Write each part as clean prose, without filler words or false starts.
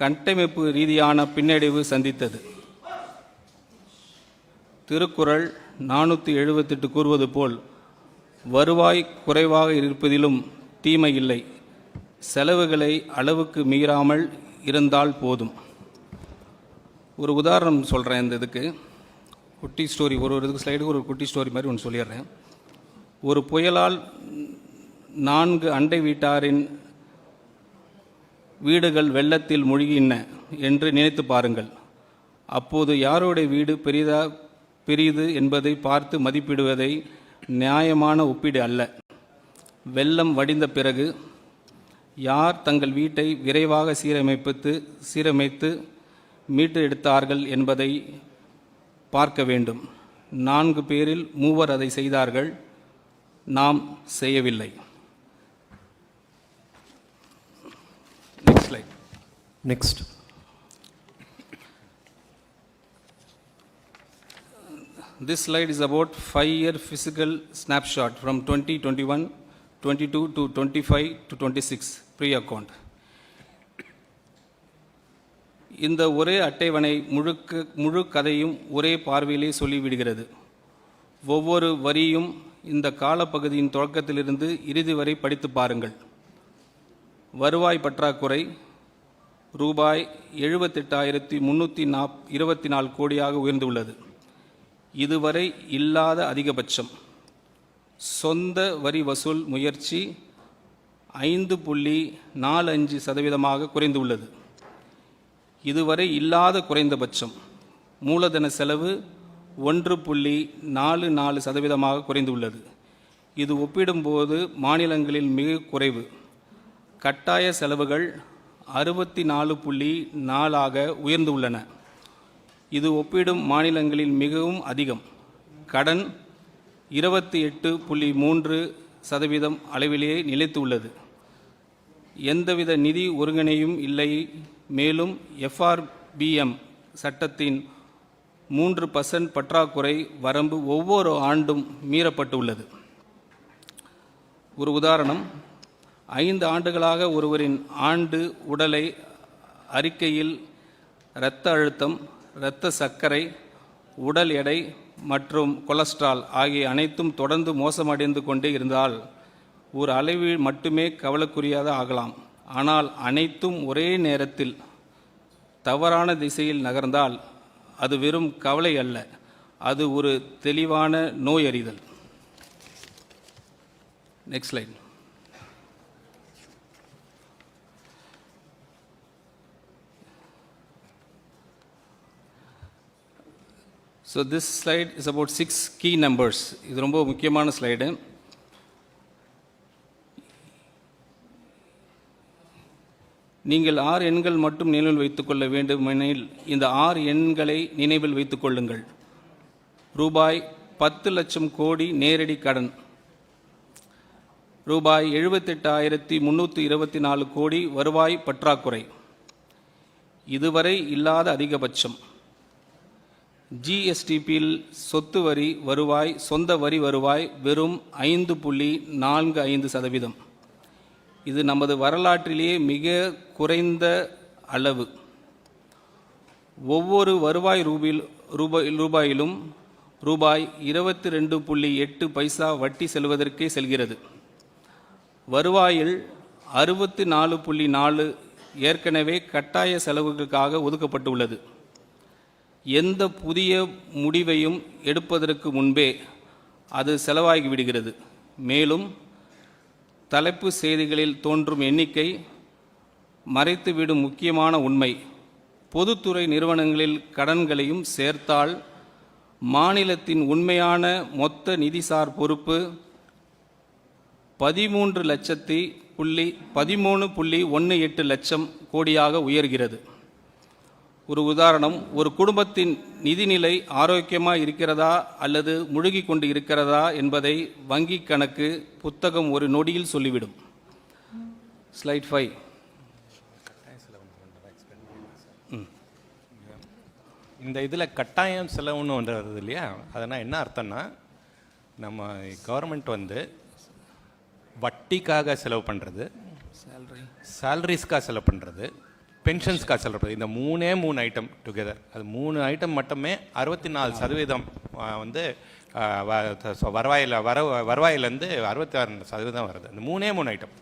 கட்டமைப்பு ரீதியான பின்னடைவு சந்தித்தது. திருக்குறள் 478 கூறுவது போல் வருவாய் குறைவாக இருப்பதிலும் தீமை இல்லை, செலவுகளை அளவுக்கு மீறாமல் இருந்தால் போதும். ஒரு உதாரணம் சொல்கிறேன். இந்த இதுக்கு குட்டி ஸ்டோரி, ஒரு இதுக்கு ஸ்லைடுக்கு ஒரு குட்டி ஸ்டோரி மாதிரி ஒன்று சொல்லிடுறேன். ஒரு புயலால் 4 அண்டை வீட்டாரின் வீடுகள் வெள்ளத்தில் மூழ்கின என்று நினைத்து பாருங்கள். அப்போது யாருடைய வீடு பெரிது என்பதை பார்த்து மதிப்பிடுவதை நியாயமான ஒப்பீடு அல்ல. வெள்ளம் வடிந்த பிறகு யார் தங்கள் வீட்டை விரைவாக சீரமைத்து மீட்டு எடுத்தார்கள் என்பதை பார்க்க வேண்டும். 4 பேரில் 3 அதை செய்தார்கள், நாம் செய்யவில்லை. Next slide. Next. This slide is about 5-year physical snapshot from 2021, 22 to 25 to 26 pre-account. இந்த ஒரே அட்டைவணை முழு கதையும் ஒரே பார்வையிலே சொல்லிவிடுகிறது. ஒவ்வொரு வரியும் இந்த காலப்பகுதியின் தொடக்கத்திலிருந்து இறுதி வரை படித்து பாருங்கள். வருவாய் பற்றாக்குறை ரூபாய் 78,324 கோடியாக உயர்ந்துள்ளது. இதுவரை இல்லாத அதிகபட்சம். சொந்த வரி வசூல் முயற்சி 5.45% குறைந்துள்ளது. இதுவரை இல்லாத குறைந்தபட்சம். மூலதன செலவு 1.44% குறைந்துள்ளது. இது ஒப்பிடும்போது மாநிலங்களில் மிக குறைவு. கட்டாய செலவுகள் 64.4% உயர்ந்துள்ளன. இது ஒப்பிடும் மாநிலங்களில் மிகவும் அதிகம். கடன் 28.3% அளவிலேயே நிலைத்துள்ளது. எந்தவித நிதி ஒருங்கிணையும் இல்லை. மேலும் FRBM சட்டத்தின் 3% பற்றாக்குறை வரம்பு ஒவ்வொரு ஆண்டும் மீறப்பட்டுள்ளது. ஒரு உதாரணம், 5 ஆண்டுகளாக ஒருவரின் ஆண்டு உடலை அறிக்கையில் இரத்த அழுத்தம், இரத்த சர்க்கரை, உடல் எடை மற்றும் கொலஸ்ட்ரால் ஆகிய அனைத்தும் தொடர்ந்து மோசமடைந்து கொண்டே இருந்தால் ஒரு அளவில் மட்டுமே கவலைக்குரியதாக ஆகலாம். ஆனால் அனைத்தும் ஒரே நேரத்தில் தவறான திசையில் நகர்ந்தால் அது வெறும் கவலை அல்ல, அது ஒரு தெளிவான நோய் அறிதல். Next slide. So this slide is about 6 key numbers. இது ரொம்ப முக்கியமான ஸ்லைடு. நீங்கள் 6 எண்கள் மட்டும் நினைவில் வைத்துக்கொள்ள வேண்டுமெனில் இந்த 6 எண்களை நினைவில் வைத்துக் கொள்ளுங்கள். ரூபாய் 10 லட்சம் கோடி நேரடி கடன், ரூபாய் 78,324 கோடி வருவாய் பற்றாக்குறை, இதுவரை இல்லாத அதிகபட்சம். GSTPயில் சொத்து வரி வருவாய், சொந்த வரி வருவாய் வெறும் 5.45%. இது நமது வரலாற்றிலேயே மிக குறைந்த அளவு. ஒவ்வொரு வருவாய் ரூபாயிலும் ரூபாய் 22.8 பைசா வட்டி செல்வதற்கே செல்கிறது. வருவாயில் 64.4 ஏற்கனவே கட்டாய செலவுகளுக்காக ஒதுக்கப்பட்டுள்ளது. எந்த புதிய முடிவையும் எடுப்பதற்கு முன்பே அது செலவாகிவிடுகிறது. மேலும் தலைப்பு செய்திகளில் தோன்றும் எண்ணிக்கை மறைத்துவிடும் முக்கியமான உண்மை. பொதுத்துறை நிறுவனங்களில் கடன்களையும் சேர்த்தால் மாநிலத்தின் உண்மையான மொத்த நிதிசார் பொறுப்பு 13.18 லட்சம் கோடியாக உயர்கிறது. ஒரு உதாரணம், ஒரு குடும்பத்தின் நிதிநிலை ஆரோக்கியமாக இருக்கிறதா அல்லது முழுகி கொண்டு இருக்கிறதா என்பதை வங்கி கணக்கு புத்தகம் ஒரு நொடியில் சொல்லிவிடும். ஸ்லைட் 5. இந்த இதில் கட்டாயம் செலவுன்னு ஒன்று வருது இல்லையா, அதனால் என்ன அர்த்தம்னா, நம்ம கவர்மெண்ட் வட்டிக்காக செலவு பண்ணுறது, சேலரிஸ்க்காக செலவு பண்ணுறது, பென்ஷன்ஸ்க்காக சொல்கிறது இந்த மூணு ஐட்டம் டுகெதர், அது 3 ஐட்டம் மட்டுமே 64% வந்து வருவாயிலேருந்து 66% வருது. இந்த 3 ஐட்டம்.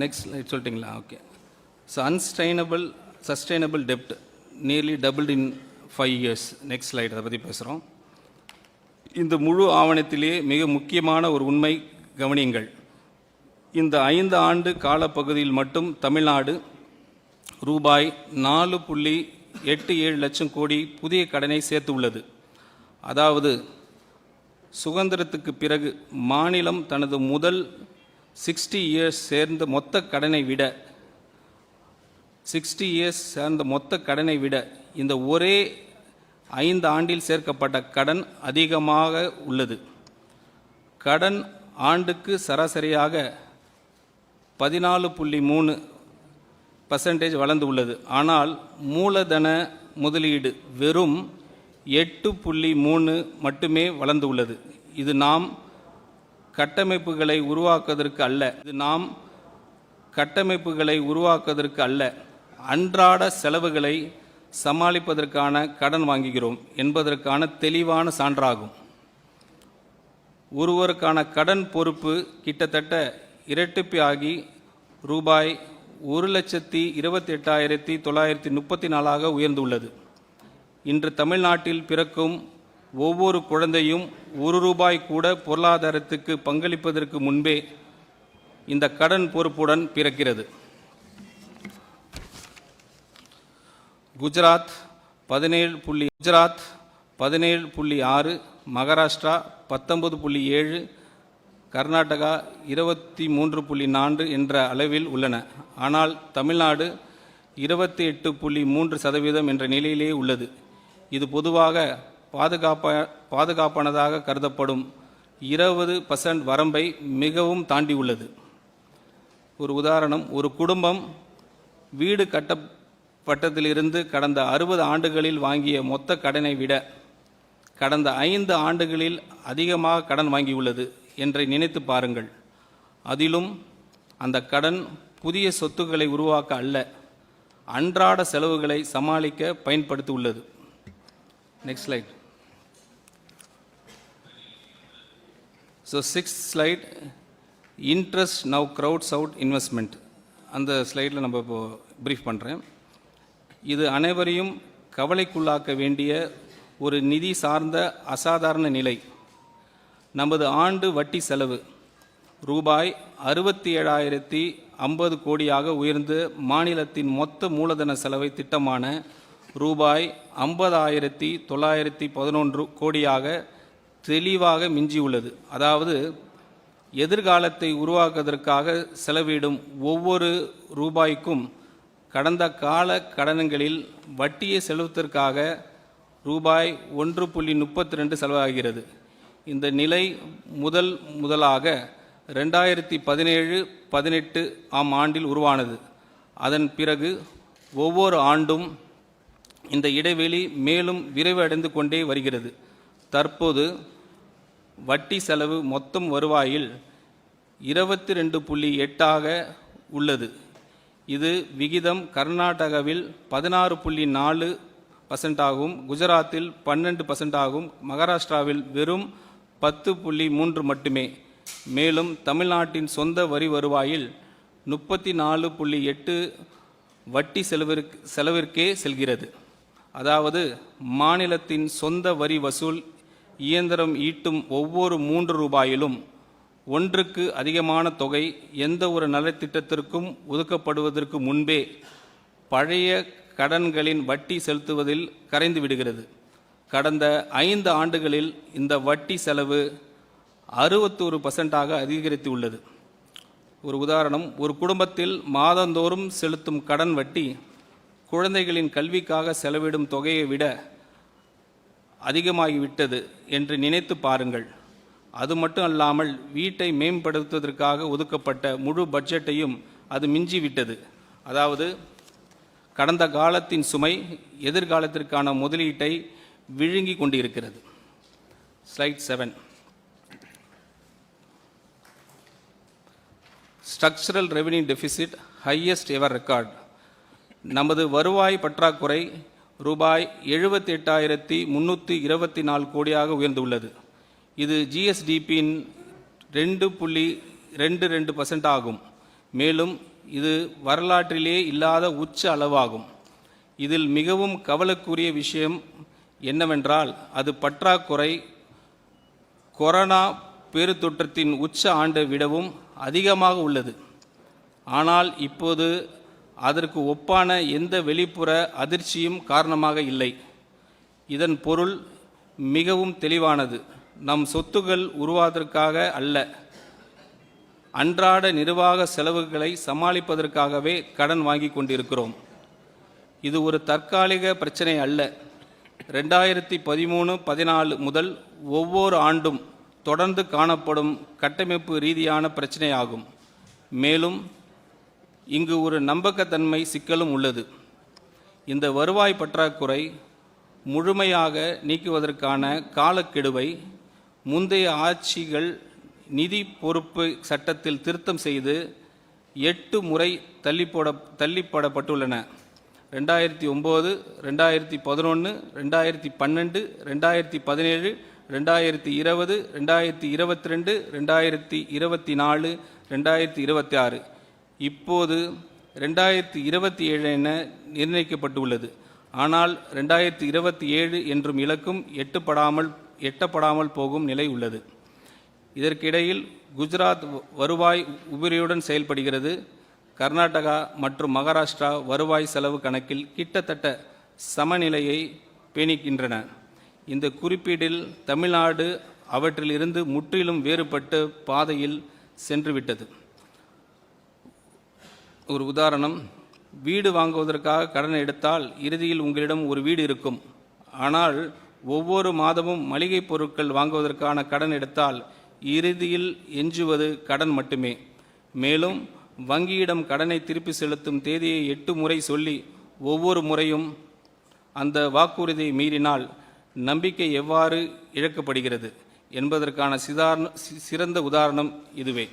நெக்ஸ்ட் ஸ்லைட் சொல்லிட்டிங்களா? ஓகே. ஸோ சஸ்டைனபிள் டெப்ட் nearly doubled in 5 years. Next slide அதை பற்றி பேசுகிறோம். இந்த முழு ஆவணத்திலேயே மிக முக்கியமான ஒரு உண்மை கவனியுங்கள். இந்த 5 ஆண்டு காலப்பகுதியில் மட்டும் தமிழ்நாடு ரூபாய் 4.87 லட்சம் கோடி புதிய கடனை சேர்த்து உள்ளது. அதாவது சுதந்திரத்துக்கு பிறகு மாநிலம் தனது முதல் 60 years சேர்ந்த மொத்த கடனை விட இந்த ஒரே 5 ஆண்டில் சேர்க்கப்பட்ட கடன் அதிகமாக உள்ளது. கடன் ஆண்டுக்கு சராசரியாக 14.3% வளர்ந்து உள்ளது. ஆனால் மூலதன முதலீடு வெறும் 8.3 மட்டுமே வளர்ந்து உள்ளது. இது நாம் கட்டமைப்புகளை உருவாக்குவதற்கு அல்ல, அன்றாட செலவுகளை சமாளிப்பதற்கான கடன் வாங்குகிறோம் என்பதற்கான தெளிவான சான்றாகும். ஒருவருக்கான கடன் பொறுப்பு கிட்டத்தட்ட இரட்டிப்பாகி ரூபாய் 1,28,934 உயர்ந்துள்ளது. இன்று தமிழ்நாட்டில் பிறக்கும் ஒவ்வொரு குழந்தையும் ₹1 கூட பொருளாதாரத்துக்கு பங்களிப்பதற்கு முன்பே இந்த கடன் பொறுப்புடன் பிறக்கிறது. குஜராத் 17.6, மகாராஷ்டிரா 19.7, கர்நாடகா 23.4 என்ற அளவில் உள்ளன. ஆனால் தமிழ்நாடு 28.3% என்ற நிலையிலேயே உள்ளது. இது பொதுவாக பாதுகாப்பானதாக கருதப்படும் 20% வரம்பை மிகவும் தாண்டி உள்ளது. ஒரு உதாரணம், ஒரு குடும்பம் வீடு கட்டப்பட்டதிலிருந்து கடந்த 60 ஆண்டுகளில் வாங்கிய மொத்த கடனை விட கடந்த 5 ஆண்டுகளில் அதிகமாக கடன் வாங்கியுள்ளது என்று நினைத்து பாருங்கள். அதிலும் அந்த கடன் புதிய சொத்துக்களை உருவாக்க அல்ல, அன்றாட செலவுகளை சமாளிக்க பயன்படுத்தி உள்ளது. Next slide. So 6th slide, interest now crowds out investment. அந்த ஸ்லைடில் நம்ம இப்போ ப்ரீஃப் பண்ணுறேன். இது அனைவரையும் கவலைக்குள்ளாக்க வேண்டிய ஒரு நிதி சார்ந்த அசாதாரண நிலை. நமது ஆண்டு வட்டி செலவு ரூபாய் 67,050 கோடியாக உயர்ந்து மாநிலத்தின் மொத்த மூலதன செலவை திட்டமான ரூபாய் 50,911 கோடியாக தெளிவாக மிஞ்சியுள்ளது. அதாவது எதிர்காலத்தை உருவாக்குவதற்காக செலவிடும் ஒவ்வொரு ரூபாய்க்கும் கடந்த கால கடன்களில் வட்டியை செலுத்துவதற்காக ரூபாய் 1.32 செலவாகிறது. இந்த நிலை முதலாக 2017-18 ஆண்டில் உருவானது. அதன் பிறகு ஒவ்வொரு ஆண்டும் இந்த இடைவெளி மேலும் விரைவடைந்து கொண்டே வருகிறது. தற்போது வட்டி செலவு மொத்தம் வருவாயில் 22.8 உள்ளது. இது விகிதம் கர்நாடகாவில் 16.4%, குஜராத்தில் 12%, மகாராஷ்டிராவில் வெறும் 10.3 மட்டுமே. மேலும் தமிழ்நாட்டின் சொந்த வரி வருவாயில் 34.8 வட்டி செலவிற்கே செல்கிறது. அதாவது மாநிலத்தின் சொந்த வரி வசூல் இயந்திரம் ஈட்டும் ஒவ்வொரு 3 ரூபாயிலும் 1க்கு அதிகமான தொகை எந்த ஒரு நலத்திட்டத்திற்கும் ஒதுக்கப்படுவதற்கு முன்பே பழைய கடன்களின் வட்டி செலுத்துவதில் கரைந்து விடுகிறது. கடந்த 5 ஆண்டுகளில் இந்த வட்டி செலவு 61% அதிகரித்து உள்ளது. ஒரு உதாரணம், ஒரு குடும்பத்தில் மாதந்தோறும் செலுத்தும் கடன் வட்டி குழந்தைகளின் கல்விக்காக செலவிடும் தொகையை விட அதிகமாகிவிட்டது என்று நினைத்து பாருங்கள். அது மட்டும் அல்லாமல் வீட்டை மேம்படுத்துவதற்காக ஒதுக்கப்பட்ட முழு பட்ஜெட்டையும் அது மிஞ்சிவிட்டது. அதாவது கடந்த காலத்தின் சுமை எதிர்காலத்திற்கான முதலீட்டை விழுங்கி கொண்டிருக்கிறது. Slide 7. Structural revenue deficit highest ever record. நமது வருவாய் பற்றாக்குறை ரூபாய் 78,324 கோடியாக உயர்ந்துள்ளது. இது ஜிஎஸ்டிபியின் 2.22% ஆகும். மேலும் இது வரலாற்றிலே இல்லாத உச்ச அளவாகும். இதில் மிகவும் கவலைக்குரிய விஷயம் என்னவென்றால் அது பற்றாக்குறை கொரோனா பெருந்தொற்றத்தின் உச்ச ஆண்டை விடவும் அதிகமாக உள்ளது. ஆனால் இப்போது அதற்கு ஒப்பான எந்த வெளிப்புற அதிர்ச்சியும் காரணமாக இல்லை. இதன் பொருள் மிகவும் தெளிவானது. நம் சொத்துக்கள் உருவாவதற்காக அல்ல, அன்றாட நிர்வாக செலவுகளை சமாளிப்பதற்காகவே கடன் வாங்கி கொண்டிருக்கிறோம். இது ஒரு தற்காலிக பிரச்சனை அல்ல. 2013-14 முதல் ஒவ்வொரு ஆண்டும் தொடர்ந்து காணப்படும் கட்டமைப்பு ரீதியான பிரச்சனையாகும். மேலும் இங்கு ஒரு நம்பகத்தன்மை சிக்கலும் உள்ளது. இந்த வருவாய் பற்றாக்குறை முழுமையாக நீக்குவதற்கான காலக்கெடுவை முந்தைய ஆட்சிகள் நிதி பொறுப்பு சட்டத்தில் திருத்தம் செய்து 8 முறை தள்ளிப்படப்பட்டுள்ளன. 2009, 2011, 2012, 2017, 2020, 2022, 2024, 2026, இப்போது 2027 என நிர்ணயிக்கப்பட்டுள்ளது. ஆனால் 2027 என்றும் இலக்கும் எட்டப்படாமல் போகும் நிலை உள்ளது. இதற்கிடையில் குஜராத் வருவாய் உபரியுடன் செயல்படுகிறது. கர்நாடகா மற்றும் மகாராஷ்டிரா வருவாய் செலவு கணக்கில் கிட்டத்தட்ட சமநிலையை பேணிக்கின்றன. இந்த குறிப்பீட்டில் தமிழ்நாடு அவற்றிலிருந்து முற்றிலும் வேறுபட்ட பாதையில் சென்றுவிட்டது. ஒரு உதாரணம், வீடு வாங்குவதற்காக கடன் எடுத்தால் இறுதியில் உங்களிடம் ஒரு வீடு இருக்கும். ஆனால் ஒவ்வொரு மாதமும் மளிகை பொருட்கள் வாங்குவதற்கான கடன் எடுத்தால் இறுதியில் எஞ்சுவது கடன் மட்டுமே. மேலும் வங்கியிடம் கடனை திருப்பி செலுத்தும் தேதியை 8 முறை சொல்லி ஒவ்வொரு முறையும் அந்த வாக்குறுதியை மீறினால் நம்பிக்கை எவ்வாறு இழக்கப்படுகிறது என்பதற்கான சிறந்த உதாரணம் இதுவே.